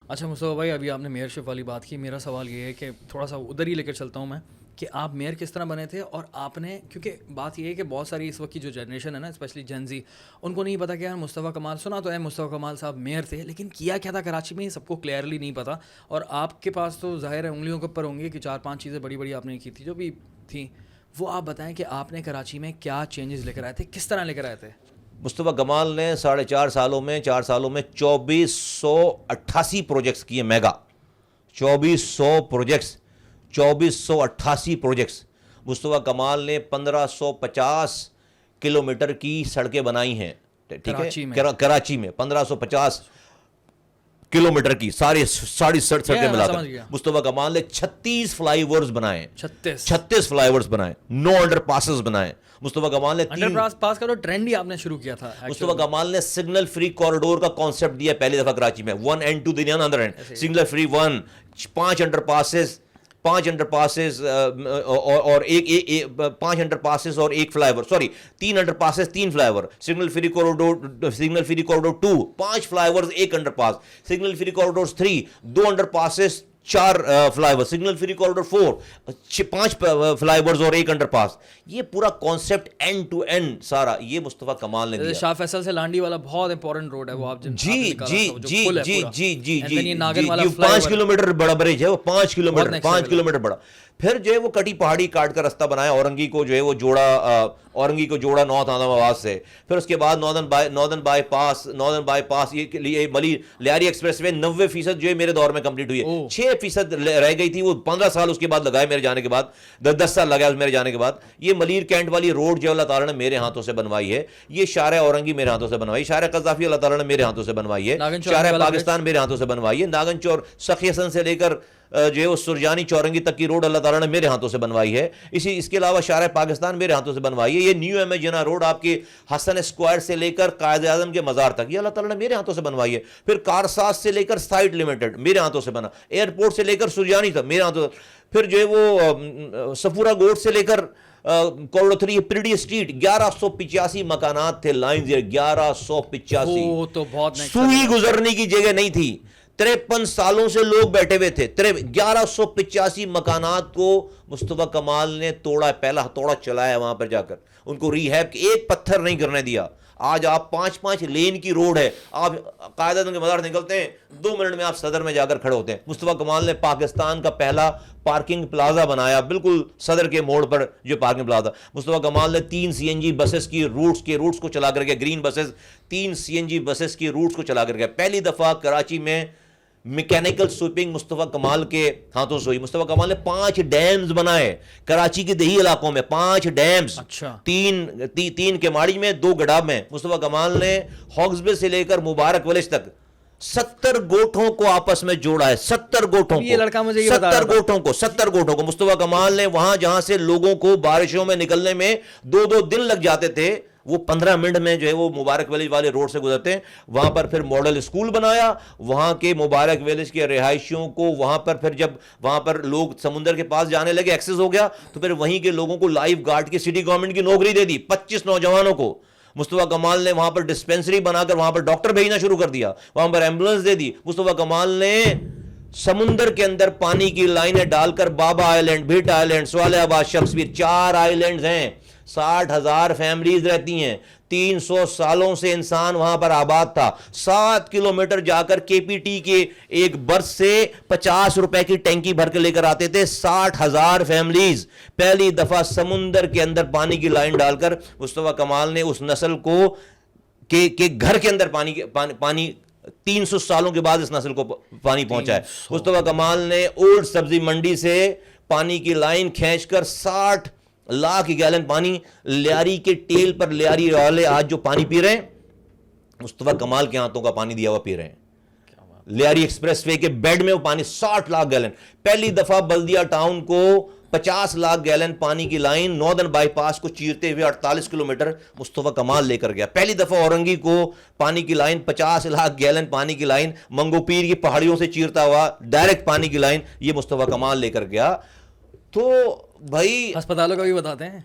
اچھا مصطفیٰ بھائی، ابھی آپ نے میئر شپ والی بات کی، میرا سوال یہ ہے کہ تھوڑا سا ادھر ہی لے کر چلتا ہوں میں، کہ آپ میئر کس طرح بنے تھے؟ اور آپ نے، کیونکہ بات یہ ہے کہ بہت ساری اس وقت کی جو جنریشن ہے نا، اسپیشلی جن زی، ان کو نہیں پتا کہ یار مصطفیٰ کمال سنا تو ہے، مصطفیٰ کمال صاحب میئر تھے، لیکن کیا کیا تھا کراچی میں یہ سب کو کلیئرلی نہیں پتا. اور آپ کے پاس تو ظاہر ہے انگلیوں کے اوپر ہوں گے کہ 4-5 چیزیں بڑی بڑی آپ نے کی تھی جو بھی تھیں، وہ آپ بتائیں کہ آپ نے کراچی میں کیا چینجز لے کر آئے تھے، کس طرح لے کر آئے تھے؟ مصطفیٰ کمال نے 4.5 سالوں میں 2488 پروجیکٹس کیے، میگا 2488 پروجیکٹس. مصطفیٰ کمال نے 1550 کلومیٹر کی سڑکیں بنائی ہیں، ٹھیک ہے، کراچی میں 1550 کلومیٹر کی ساری سڑکیں ملا کر. مصطفیٰ کمال نے 36 فلائی اوورز بنائے، 36 فلائی اوورز بنائے، 9 انڈر پاسز بنائے. مصطفیٰ کمال نے انڈر پاس کا تو ٹرینڈ ہی آپ نے شروع کیا تھا. مصطفیٰ کمال نے سگنل فری کوریڈور کا کانسیپٹ دیا پہلی دفعہ کراچی میں، 1 end to the other end, signal free 1، 5 underpasses اور 5 انڈر پاسز اور 1 flyover, sorry 3 underpasses 3 flyover. Signal free corridor 2، 5 flyovers 1 underpass. Signal free corridor 3، 2 underpasses 4 flyover. Signal free corridor 4، 5 flyovers اور 1 under پاس. یہ پورا concept and to and سارا یہ مصطفیٰ کمال نے دیا. شاہ فیصل سے لانڈی والا بہت امپورٹنٹ روڈ ہے وہ، آپ جی 5 کلومیٹر بڑا برج ہے وہ، 5 کلومیٹر بڑا. پھر جو ہے وہ کٹی پہاڑی کاٹ کر رستہ بنایا، اورنگی کو جو ہے وہ جوڑا، اورنگی کو جوڑا نارتھ احمد آباد سے. پھر اس کے بعد ناردرن بائی پاس یہ ملی لیاری ایکسپریس وے 90% جو ہے میرے دور میں کمپلیٹ ہوئی ہے. 6% رہ گئی تھی، وہ 15 سال اس کے بعد لگائے میرے جانے کے بعد، 10 سال لگا میرے جانے کے بعد. یہ ملیر کینٹ والی روڈ جو اللہ تعالیٰ نے میرے ہاتھوں سے بنوائی ہے. یہ شارع اورنگی میرے ہاتھوں سے بنوائی، شارع قذافی اللہ تعالیٰ نے میرے ہاتھوں سے بنوائی ہے، شارع پاکستان میرے ہاتھوں سے بنوائی ہے، ناگن چور سخی حسن سے لے کر جو ہے وہ سرجانی چورنگی تک کی روڈ اللہ تعالیٰ نے میرے ہاتھوں سے بنوائی ہے. اس کے علاوہ شارع پاکستان میرے ہاتھوں سے بنوائی ہے. یہ نیو ایم اے جنا روڈ آپ کے حسن اسکوائر سے لے کر قائد اعظم کے مزار تک یہ اللہ تعالیٰ نے میرے ہاتھوں سے بنوائی ہے. پھر کارساز سے لے کر سائٹ لمیٹڈ میرے ہاتھوں سے بنا، ایئرپورٹ سے لے کر سرجانی تک میرے ہاتھوں سے. پھر جو ہے وہ سفورہ گوٹ سے لے کر کوریڈور 3 پریڈی اسٹریٹ 1185 مکانات تھے، لائنز 1185، سوئی گزرنے کی جگہ نہیں تھی. 53 سالوں سے لوگ بیٹھے ہوئے تھے. 1185 مکانات کو مصطفیٰ کمال نے توڑا، پہلا توڑا چلایا وہاں پر جا کر، ان کو ریہیب ایک پتھر نہیں کرنے دیا. آج آپ 5 لین کی روڈ ہے، آپ قائد اعظم کے مزار نکلتے ہیں 2 منٹ میں آپ صدر میں جا کر کھڑے ہوتے ہیں. مصطفیٰ کمال نے پاکستان کا پہلا پارکنگ پلازا بنایا بالکل صدر کے موڑ پر، جو پارکنگ پلازا. مصطفیٰ کمال نے 3 CNG بسز کی روٹس کو چلا کر گیا، گرین بسز 3 CNG بسز کی روٹس کو چلا کر گیا. پہلی دفعہ کراچی میں میکینیکل سویپنگ مصطفیٰ کمال کے ہاتھوں سے ہوئی. مصطفیٰ کمال نے 5 ڈیمز بنائے کراچی کے دیہی علاقوں میں، 5 ڈیمز، 3 کیماڑی میں، 2 گڈاب میں. مصطفیٰ کمال نے ہاکس بے سے لے کر مبارک ویلیج تک 70 گوٹھوں کو آپس میں جوڑا ہے، 70 گوٹھوں کو. مصطفیٰ کمال نے وہاں جہاں سے لوگوں کو بارشوں میں نکلنے میں 2 دن لگ جاتے تھے، وہ 15 منٹ میں جو ہے وہ مبارک ویلیج والے روڈ سے گزرتے ہیں. وہاں پر پھر ماڈل اسکول بنایا، وہاں کے مبارک ویلیج کے رہائشیوں کو وہاں پر پھر جب وہاں پر لوگ سمندر کے پاس جانے لگے، ایکسس ہو گیا، تو پھر وہیں کے لوگوں کو لائف گارڈ کی سٹی گورنمنٹ کی نوکری دے دی 25 نوجوانوں کو. مصطفیٰ کمال نے وہاں پر ڈسپینسری بنا کر وہاں پر ڈاکٹر بھیجنا شروع کر دیا، وہاں پر ایمبولینس دے دی. مصطفیٰ کمال نے سمندر کے اندر پانی کی لائنیں ڈال کر بابا آئی لینڈ، بھیٹ آئی لینڈ، صالح آباد، شمشیر، 4 آئی لینڈز ہیں، 60,000 فیملیز رہتی ہیں. 300 سالوں سے انسان وہاں پر آباد تھا. 7 کلومیٹر جا کر KPT کے ایک برس سے 50 روپے کی ٹینکی بھر کے لے کر آتے تھے 60,000 فیملیز. پہلی دفعہ سمندر کے اندر پانی کی لائن ڈال کر مصطفیٰ کمال نے اس نسل کو کہ گھر کے اندر پانی 300 سالوں کے بعد اس نسل کو پانی پہنچا ہے. مصطفیٰ کمال نے اولڈ سبزی منڈی سے پانی کی لائن کھینچ کر 60 لاکھ گیلن پانی لیاری کے ٹیل پر، لیاری والے آج جو پانی پی رہے ہیں مصطفیٰ کمال کے ہاتھوں کا پانی دیا ہوا پی رہے ہیں. لیاری ایکسپریس وے کے بیڈ میں وہ پانی 60 لاکھ گیلن. پہلی دفعہ بلدیہ ٹاؤن کو 50 لاکھ گیلن پانی کی لائن ناردرن بائی پاس کو چیرتے ہوئے 48 کلومیٹر مصطفیٰ کمال لے کر گیا. پہلی دفعہ اورنگی کو پانی کی لائن 50 لاکھ گیلن پانی کی لائن منگو پیر کی پہاڑیوں سے چیرتا ہوا ڈائریکٹ پانی کی لائن یہ مصطفیٰ کمال لے کر گیا. تو بھائی ہسپتالوں کا بھی بتاتے ہیں،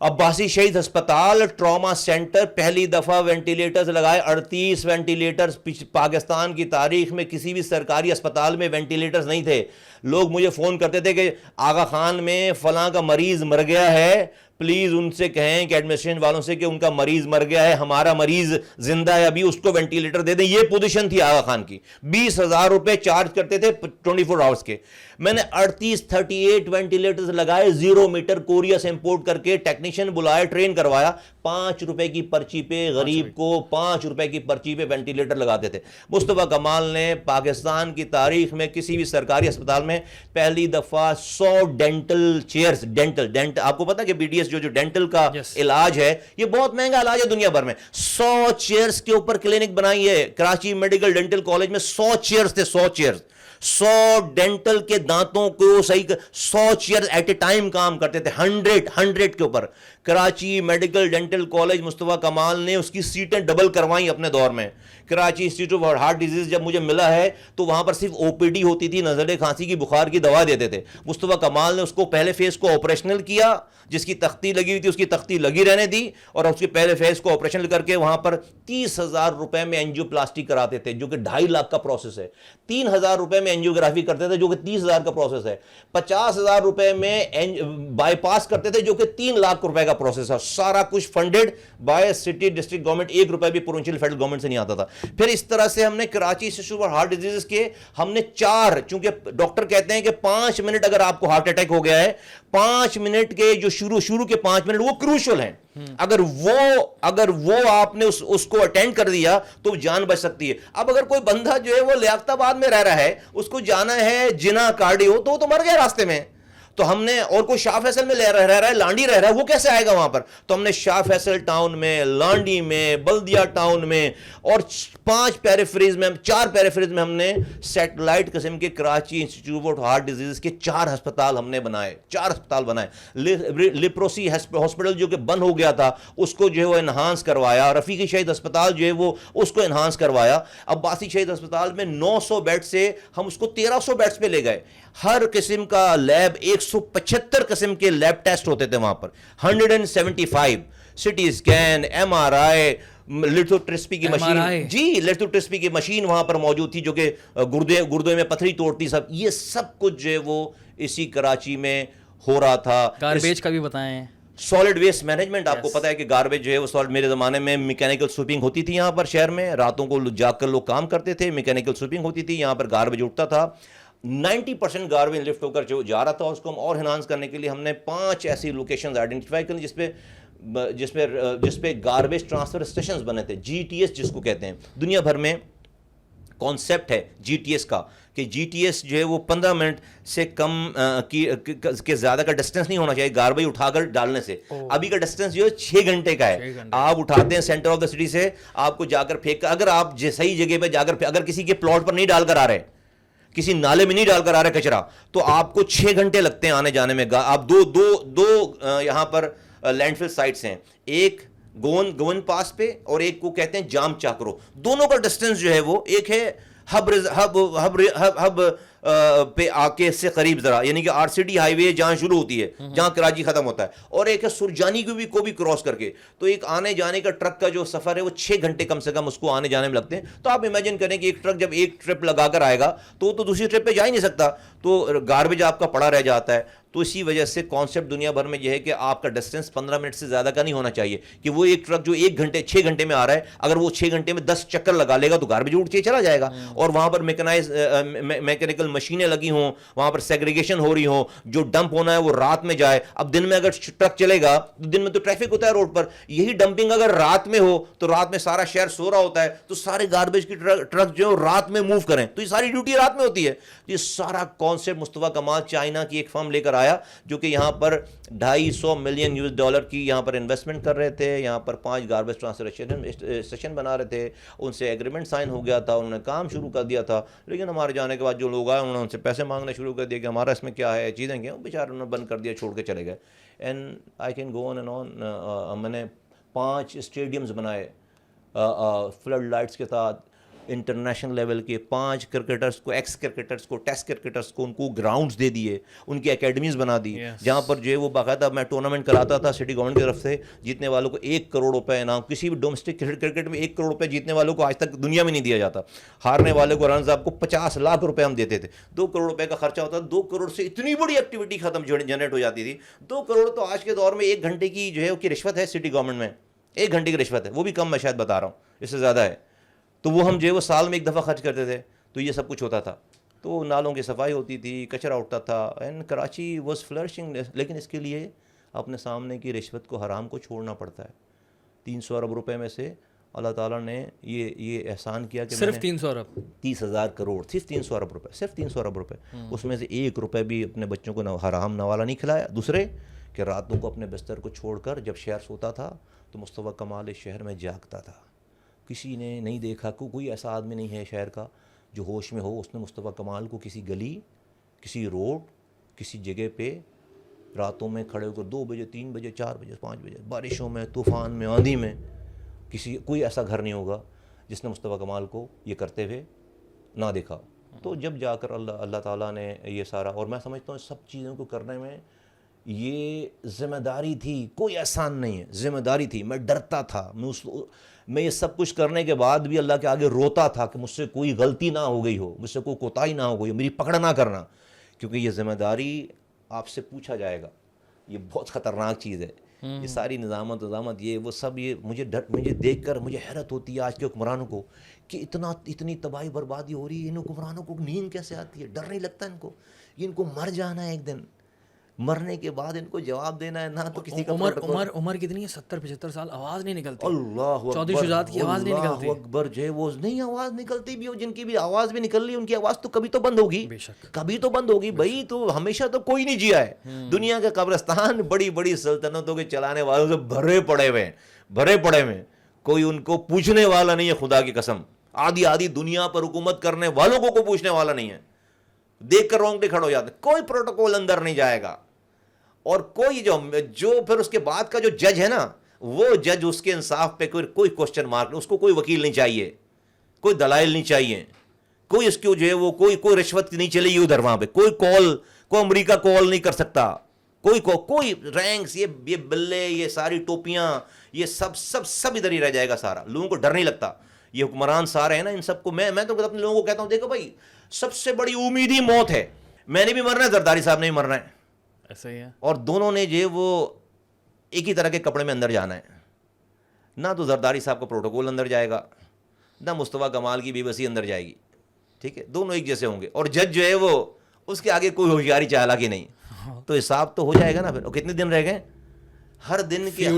عباسی شہید ہسپتال ٹراما سینٹر پہلی دفعہ وینٹیلیٹرز لگائے, 38 وینٹیلیٹرز. پاکستان کی تاریخ میں کسی بھی سرکاری اسپتال میں وینٹیلیٹرز نہیں تھے. لوگ مجھے فون کرتے تھے کہ آغا خان میں فلاں کا مریض مر گیا ہے, پلیز ان سے کہیں کہ ایڈمنسٹریشن والوں سے کہ ان کا مریض مر گیا ہے, ہمارا مریض زندہ ہے ابھی, اس کو وینٹیلیٹر دے دیں. یہ پوزیشن تھی آغا خان کی. 20,000 روپے چارج کرتے تھے 24 آورس کے. میں نے 38 وینٹیلیٹرز لگائے, 0 میٹر کوریا سے امپورٹ کر کے, ٹیکنیشین بلائے, ٹرین کروایا. 5 روپے کی پرچی پہ غریب کو 5 روپے کی پرچی پہ وینٹیلیٹر لگاتے تھے. مصطفیٰ کمال نے پاکستان کی تاریخ میں کسی بھی سرکاری اسپتال میں پہلی دفعہ 100 ڈینٹل چیئرز, ڈینٹل آپ کو پتا کہ بی ڈی ایس جو ڈینٹل کا علاج ہے یہ بہت مہنگا علاج ہے دنیا بھر میں, 100 چیئرز کے اوپر کلینک بنائی ہے. کراچی میڈیکل ڈینٹل کالج میں 100 چیئرز تھے, 100 چیئرز, 100 ڈینٹل کے دانتوں کو صحیح 100 چیئر ایٹ اے ٹائم کام کرتے تھے, 100 کے اوپر. کراچی میڈیکل ڈینٹل کالج مصطفیٰ کمال نے اس کی سیٹیں ڈبل کروائیں اپنے دور میں. Karachi institute of heart disease جب مجھے ملا ہے تو وہاں پر صرف او پی ڈی ہوتی تھی, نزلے کھانسی کی بخار کی دوا دیتے تھے. مصطفیٰ کمال نے اس کو پہلے فیز کو آپریشنل کیا, جس کی تختی لگی ہوئی تھی اس کی تختی لگی رہنے دی, اور اس کے پہلے فیز کو آپریشن کر کے وہاں پر 30,000 روپے میں اینجیو پلاسٹی کراتے تھے جو کہ 2.5 لاکھ کا پروسیس ہے. 3,000 روپے میں اینجیوگرافی کرتے تھے جو کہ 30,000 کا پروسیس ہے. 50,000 روپے میں بائی پاس کرتے تھے جو کہ 3 لاکھ روپے کا پروسیس ہے. سارا کچھ funded by city district government, 1 روپے بھی پروونشل فیڈرل گورنمنٹ سے نہیں آتا تھا. پھر اس طرح سے ہم نے Karachi institute of heart disease کے ہم نے 4, چونکہ ڈاکٹر کہتے ہیں کہ 5 منٹ اگر آپ کو ہارٹ اٹیک ہو گیا ہے, 5 منٹ کے جو شروع کے 5 منٹ وہ کروشل ہیں. اگر وہ آپ نے اس کو اٹینڈ کر دیا تو جان بچ سکتی ہے. اب اگر کوئی بندہ جو ہے وہ لیاقت آباد میں رہ رہا ہے, اس کو جانا ہے جنا کارڈیو, تو مر گیا راستے میں. تو ہم نے, اور کوئی شاہ فیصل میں رہ رہا ہے, لانڈی رہ رہا ہے, وہ کیسے آئے گا وہاں پر؟ تو ہم نے شاہ فیصل ٹاؤن میں, لانڈی میں, بلدیہ ٹاؤن میں اور 4 پیریفریز میں ہم نے سیٹلائٹ قسم کے Karachi institute of heart disease کے 4 ہسپتال ہم نے بنائے. 4 ہسپتال بنائے. لیپروسی ہاسپٹل جو کہ بند ہو گیا تھا اس کو جو ہے وہ انہانس کروایا. رفیقی شہید ہسپتال جو ہے وہ اس کو انہانس کروایا. عباسی شہید ہسپتال میں 900 بیڈ سے ہم اس کو 1300 بیڈز پہ لے گئے. ہر قسم کا لیب, 175 قسم کے لیب ٹیسٹ ہوتے تھے وہاں پر, 175 سٹی اسکین, ایم آر آئی, لیتھوٹرسپی کی مشین, جی لیتھوٹرسپی کی مشین وہاں پر موجود تھی جو کہ گردے میں پتھری توڑتی. یہ سب کچھ جو ہے وہ اسی کراچی میں ہو رہا تھا. گاربیج کا بھی بتائیں. سالڈ ویسٹ مینجمنٹ, آپ کو پتا ہے کہ گاربیج جو ہے وہ سالڈ, میرے زمانے میں میکینیکل سویپنگ ہوتی تھی یہاں پر شہر میں, راتوں کو جا کر لوگ کام کرتے تھے, میکینیکل سویپنگ ہوتی تھی, یہاں پر گاربیج اٹھتا تھا. 90% گاربیج لفٹ ہو کر جو جا رہا تھا, اس کو ہم اور انہانس کرنے کے لیے ہم نے 5 ایسی لوکیشنز آئیڈینٹیفائی کریں جس پہ گاربیج ٹرانسفر اسٹیشنز بنے تھے, جی ٹی ایس جس کو کہتے ہیں. دنیا بھر میں کانسیپٹ ہے جی ٹی ایس کا کہ جی ٹی ایس جو ہے وہ 15 منٹ سے کم کے زیادہ کا ڈسٹینس نہیں ہونا چاہیے گاربیج اٹھا کر ڈالنے سے. ابھی کا ڈسٹینس جو ہے 6 گھنٹے کا ہے. آپ اٹھاتے ہیں سینٹر آف دا سٹی سے, آپ کو جا کر پھینک, اگر آپ صحیح جگہ پہ جا کر, اگر کسی کے پلاٹ پر نہیں ڈال کر آ رہے, کسی نالے میں نہیں ڈال کر آ رہا کچرا, تو آپ کو 6 گھنٹے لگتے ہیں آنے جانے میں. آپ دو یہاں پر لینڈ فل سائٹس ہیں, ایک گون پاس پہ اور ایک کو کہتے ہیں جام چاکرو. دونوں کا ڈسٹینس جو ہے وہ, ایک ہے ہب پہ آ کے اس سے قریب ذرا, یعنی کہ آر سی ڈی ہائی وے جہاں شروع ہوتی ہے, جہاں کراچی ختم ہوتا ہے, اور ایک ہے سرجانی کو بھی کراس کر کے. تو ایک آنے جانے کا ٹرک کا جو سفر ہے وہ 6 گھنٹے کم سے کم اس کو آنے جانے میں لگتے ہیں. تو آپ امیجن کریں کہ ایک ٹرک جب ایک ٹرپ لگا کر آئے گا تو دوسری ٹرپ پہ جا ہی نہیں سکتا, تو گاربیج آپ کا پڑا رہ جاتا ہے. تو اسی وجہ سے کانسیپٹ دنیا بھر میں یہ ہے کہ آپ کا ڈسٹینس 15 منٹ سے زیادہ کا نہیں ہونا چاہیے, کہ وہ ایک ٹرک جو 6 گھنٹے میں آ رہا ہے, اگر وہ 6 گھنٹے میں 10 چکر لگا لے گا تو گاربیج اٹھ کے چلا جائے گا. اور وہاں پر میکینیکل مشینیں لگی ہوں, وہاں پر سیگریگیشن ہو رہی ہوں, جو ڈمپ ہونا ہے وہ رات میں جائے. اب دن میں اگر ٹرک چلے گا تو دن میں تو ٹریفک ہوتا ہے روڈ پر, یہی ڈمپنگ اگر رات میں ہو تو رات میں سارا شہر سو رہا ہوتا ہے, تو سارے گاربیج کی ٹرک جو ہے رات میں موو کریں, تو یہ ساری ڈیوٹی رات میں ہوتی ہے. یہ سارا کانسیپٹ مصطفیٰ کمال چائنا کی ایک فرم لے کر آیا جو کہ یہاں پر $250 ملین کی یہاں پر انویسٹمنٹ کر رہے تھے. یہاں پر 5 گاربیج ٹرانسفر اسٹیشن بنا رہے تھے, ان سے ایگریمنٹ سائن ہو گیا تھا, انہوں نے کام شروع کر دیا تھا. لیکن ہمارے جانے کے بعد جو لوگ آئے انہوں نے ان سے پیسے مانگنے شروع کر دیا کہ ہمارا اس میں کیا ہے, چیزیں کیا, بیچارے انہوں نے بند کر دیا, چھوڑ کے چلے گئے. And I can go on and on. میں نے 5 اسٹیڈیمز بنائے فلڈ لائٹس کے ساتھ, انٹرنیشنل لیول کے 5 کرکٹرز کو، ایکس کرکٹرز کو، ٹیسٹ کرکٹرز کو ان کو گراؤنڈز دے دیے، ان کی اکیڈمیز بنا دی، جہاں پر جو ہے وہ باقاعدہ میں ٹورنامنٹ کراتا تھا سٹی گورنمنٹ کی طرف سے، جیتنے والوں کو 1 کروڑ روپے انعام، کسی بھی ڈومیسٹک کرکٹ میں 1 کروڑ روپے جیتنے والوں کو آج تک دنیا میں نہیں دیا جاتا، ہارنے والے کو رن صاحب کو 50 لاکھ روپے ہم دیتے تھے، 2 کروڑ روپے کا خرچہ ہوتا تھا، 2 کروڑ سے اتنی بڑی ایکٹیویٹی ختم جنریٹ ہو جاتی تھی، 2 کروڑ تو آج کے دور میں 1 گھنٹے کی جو ہے وہ کی رشوت ہے سٹی گورنمنٹ میں، 1 گھنٹے کی رشوت ہے، وہ بھی کم میں شاید بتا رہا ہوں، اس سے زیادہ ہے، تو وہ ہم جو ہے وہ سال میں 1 دفعہ خرچ کرتے تھے، تو یہ سب کچھ ہوتا تھا، تو نالوں کی صفائی ہوتی تھی، کچرا اٹھتا تھا، اینڈ کراچی واز فلرشنگ، لیکن اس کے لیے اپنے سامنے کی رشوت کو، حرام کو چھوڑنا پڑتا ہے۔ 300 ارب روپے میں سے اللہ تعالیٰ نے یہ احسان کیا کہ صرف 300 ارب 30,000 کروڑ، صرف 300 ارب روپے، صرف 300 ارب روپے، اس میں سے 1 روپے بھی اپنے بچوں کو حرام نوالا نہیں کھلایا۔ دوسرے کہ راتوں کو اپنے بستر کو چھوڑ کر جب شہر سوتا تھا تو مصطفیٰ کمال اس شہر میں جاگتا تھا، کسی نے نہیں دیکھا، کوئی ایسا آدمی نہیں ہے شہر کا جو ہوش میں ہو اس نے مصطفیٰ کمال کو کسی گلی، کسی روڈ، کسی جگہ پہ راتوں میں کھڑے ہو کر 2 بجے 3 بجے 4 بجے 5 بجے بارشوں میں، طوفان میں، آندھی میں، کوئی ایسا گھر نہیں ہوگا جس نے مصطفیٰ کمال کو یہ کرتے ہوئے نہ دیکھا۔ تو جب جا کر اللہ تعالیٰ نے یہ سارا، اور میں سمجھتا ہوں سب چیزوں کو کرنے میں یہ ذمہ داری تھی، کوئی احسان نہیں ہے، ذمہ داری تھی۔ میں ڈرتا تھا، میں یہ سب کچھ کرنے کے بعد بھی اللہ کے آگے روتا تھا کہ مجھ سے کوئی غلطی نہ ہو گئی ہو، مجھ سے کوئی کوتاہی نہ ہو گئی ہو، میری پکڑ نہ کرنا، کیونکہ یہ ذمہ داری آپ سے پوچھا جائے گا، یہ بہت خطرناک چیز ہے۔ یہ ساری نظامت یہ وہ سب، یہ مجھے دیکھ کر مجھے حیرت ہوتی ہے آج کے حکمرانوں کو کہ اتنی تباہی بربادی ہو رہی ہے، ان حکمرانوں کو نیند کیسے آتی ہے؟ ڈر نہیں لگتا ان کو؟ یہ ان کو مر جانا ہے ایک دن، مرنے کے بعد ان کو جواب دینا ہے، نہ تو کسی کا عمر کتنی ہے؟ 70-75 سال، آواز نہیں نکلتی، اللہ چودھری شجاعت کی آواز نہیں نکلتی، اللہ اکبر، جو ہے وہ نہیں آواز نکلتی بھی ہو، جن کی بھی آواز بھی نکل رہی ان کی آواز تو کبھی تو بند ہوگی، بے شک کبھی تو بند ہوگی بھائی، تو ہمیشہ تو کوئی نہیں جیا ہے دنیا کے قبرستان بڑی بڑی سلطنتوں کے چلانے والوں سے بھرے پڑے ہوئے، کوئی ان کو پوچھنے والا نہیں ہے، خدا کی قسم، آدھی دنیا پر حکومت کرنے والوں کو کوئی پوچھنے والا نہیں ہے، دیکھ کر رونگٹے کھڑے ہو جاتے، کوئی پروٹوکول اندر نہیں جائے گا، اور کوئی جو پھر اس کے بعد کا جو جج ہے نا، وہ جج اس کے انصاف پہ کوئی کوسچن مارک نہیں، اس کو کوئی وکیل نہیں چاہیے، کوئی دلائل نہیں چاہیے، کوئی اس کی جو ہے وہ کوئی رشوت نہیں چلے گی ادھر، وہاں پہ کوئی امریکہ کال نہیں کر سکتا، کوئی رینکس، یہ بلے، یہ ساری ٹوپیاں، یہ سب ادھر ہی رہ جائے گا سارا، لوگوں کو ڈر نہیں لگتا۔ یہ حکمران سارے ہیں نا، ان سب کو میں تو اپنے لوگوں کو کہتا ہوں، دیکھو بھائی، سب سے بڑی امید ہی موت ہے، میں نے بھی مرنا ہے، زرداری صاحب نے بھی مرنا ہے، ایسا ہی ہے، اور دونوں نے جو وہ ایک ہی طرح کے کپڑے میں اندر جانا ہے، نہ تو زرداری صاحب کا پروٹوکول اندر جائے گا، نہ مصطفیٰ کمال کی بے بسی اندر جائے گی، ٹھیک ہے، دونوں ایک جیسے ہوں گے، اور جج جو ہے وہ اس کے آگے کوئی ہوشیاری چالاکی نہیں، تو حساب تو ہو جائے گا نا پھر۔ اور کتنے دن رہ گئے؟ ہر دن کے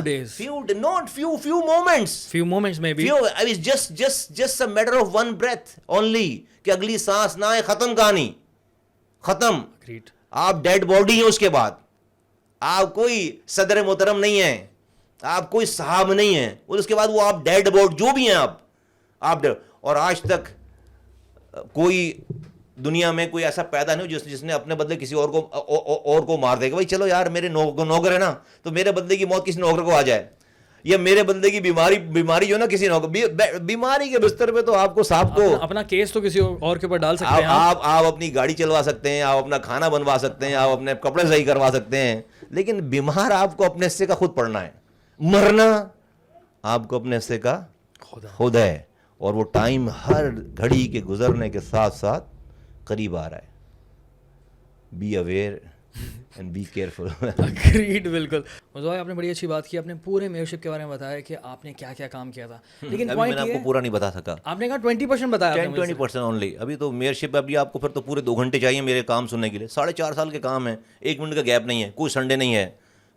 few moments maybe I was just a matter of one breath only کہ اگلی سانس نہ آئے، ختم کہانی، ختم، آپ ڈیڈ باڈی ہیں، اس کے بعد آپ کوئی صدر محترم نہیں ہیں، آپ کوئی صاحب نہیں ہیں، اور اس کے بعد وہ آپ ڈیڈ باڈی جو بھی ہیں آپ اور آج تک کوئی دنیا میں کوئی ایسا پیدا نہیں ہو جس نے اپنے بدلے کسی اور کو مار دے گا، بھائی چلو یار میرے نوکر ہے نا، تو میرے بدلے کی موت کسی نوکر کو آ جائے، یا میرے بدلے کی بیماری جو نا کسی نوکر، بیماری کے بستر پہ تو آپ کو صاحب کو اپنا کیس تو کسی اور کے اوپر ڈال سکتے ہیں، آپ اپنی گاڑی چلوا سکتے ہیں، آپ اپنا کھانا بنوا سکتے ہیں، آپ اپنے کپڑے صحیح کروا سکتے ہیں، لیکن بیمار آپ کو اپنے حصے کا خود پڑنا ہے، مرنا آپ کو اپنے حصے کا خود ہے، اور وہ ٹائم ہر گھڑی کے گزرنے کے ساتھ ساتھ قریب آ رہا ہے۔ Be aware and be careful. Agreed, بالکل۔ مزوائے آپ نے بڑی اچھی بات کی، آپ نے پورے میئرشپ کے بارے میں بتایا کہ آپ نے کیا کیا کام کیا تھا، لیکن میں نے آپ کو پورا نہیں بتا سکا، آپ نے کہا 20% بتایا، 20% اونلی۔ ابھی تو میئرشپ، ابھی آپ کو پھر تو پورے 2 گھنٹے چاہیے میرے کام سننے کے لیے، 4.5 سال کے کام ہیں، 1 منٹ کا گیپ نہیں ہے، کوئی سنڈے نہیں ہے،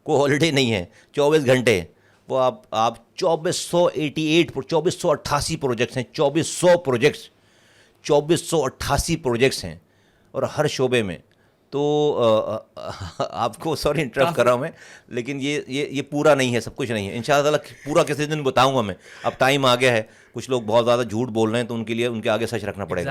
کوئی ہالیڈے نہیں ہے، 24 گھنٹے وہ آپ 2488 پروجیکٹس ہیں، 2488 پروجیکٹس ہیں، اور ہر شعبے میں۔ تو آپ کو سوری انٹرپٹ کر رہا ہوں میں، لیکن یہ پورا نہیں ہے، سب کچھ نہیں ہے، انشاءاللہ پورا کسی دن بتاؤں گا میں۔ اب ٹائم آ گیا ہے، کچھ لوگ بہت زیادہ جھوٹ بول رہے ہیں، تو ان کے لیے ان کے آگے سچ رکھنا پڑے گا۔